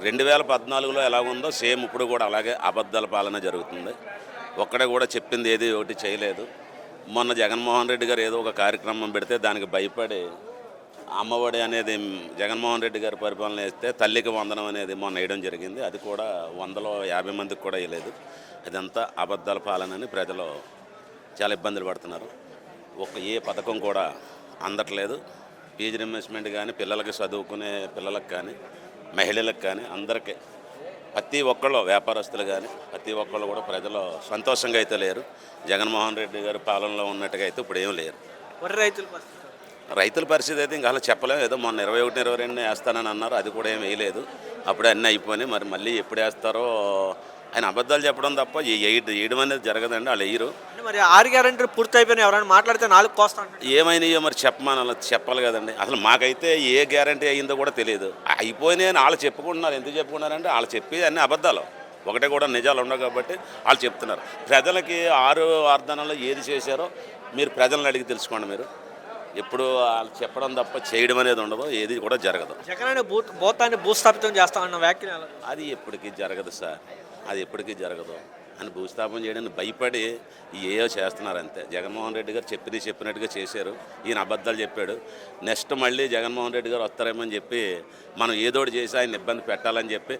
2014లో ఎలా ఉందో సేమ్ ఇప్పుడు కూడా అలాగే అబద్ధాల పాలన జరుగుతుంది. ఒక్కడే కూడా చెప్పింది ఏది ఒకటి చేయలేదు. మొన్న జగన్మోహన్ రెడ్డి గారు ఏదో ఒక కార్యక్రమం పెడితే దానికి భయపడి అమ్మఒడి అనేది జగన్మోహన్ రెడ్డి గారి పరిపాలన వేస్తే తల్లికి వందనం అనేది మొన్న వేయడం జరిగింది. అది కూడా 100లో 50 మందికి కూడా వేయలేదు. ఇదంతా అబద్ధాల పాలనని ప్రజలు చాలా ఇబ్బందులు పడుతున్నారు. ఏ పథకం కూడా అందట్లేదు. ఫీజు రియంబర్స్మెంట్ కానీ పిల్లలకి చదువుకునే పిల్లలకు కానీ మహిళలకు కానీ అందరికీ ప్రతి ఒక్కళ్ళు వ్యాపారస్తులు కానీ ప్రతి ఒక్కళ్ళు కూడా ప్రజలు సంతోషంగా అయితే లేరు. జగన్మోహన్ రెడ్డి గారి పాలనలో ఉన్నట్టుగా అయితే ఇప్పుడు ఏం లేరు. వరి రైతుల పరిస్థితి. రైతుల పరిస్థితి అయితే ఇంకా అలా చెప్పలేము. ఏదో మొన్న 21, 22 వేస్తానని అన్నారు. అది కూడా ఏం వేయలేదు. అప్పుడే అన్నీ అయిపోయినాయి. మరి మళ్ళీ ఎప్పుడు వేస్తారో ఆయన అబద్ధాలు చెప్పడం తప్ప వేయడం అనేది జరగదండి. వాళ్ళు వేయరు. అంటే మరి 6 గ్యారెంటీలు పూర్తి అయిపోయినా ఎవరైనా మాట్లాడితే 4 కోస్తా అంటారు. ఏమైనాయో మరి చెప్పాలి కదండి. అసలు మాకైతే ఏ గ్యారంటీ అయ్యిందో కూడా తెలియదు. అయిపోయినాయి అని వాళ్ళు చెప్పుకుంటున్నారు. ఎందుకు చెప్పుకున్నారంటే వాళ్ళు చెప్పేది అన్ని అబద్ధాలు, ఒకటే కూడా నిజాలు ఉండవు కాబట్టి వాళ్ళు చెప్తున్నారు. ప్రజలకి 6 వాగ్దానాల్లో ఏది చేశారో మీరు ప్రజలను అడిగి తెలుసుకోండి. మీరు ఎప్పుడు వాళ్ళు చెప్పడం తప్ప చేయడం అనేది ఉండదు. ఏది కూడా జరగదు. జగన్ అనే భూతాన్ని భూస్థాపితం చేస్తామన్న వ్యాఖ్యలు అది ఎప్పటికీ జరగదు సార్. అది ఎప్పటికీ జరగదు అని భూస్థాపన చేయడానికి భయపడి ఏయో చేస్తున్నారు అంతే. జగన్మోహన్ రెడ్డి గారు చెప్పినట్టుగా చేశారు. ఈయన అబద్ధాలు చెప్పాడు. నెక్స్ట్ మళ్ళీ జగన్మోహన్ రెడ్డి గారు వస్తారేమని చెప్పి మనం ఏదోటి చేసి ఆయన ఇబ్బంది పెట్టాలని చెప్పి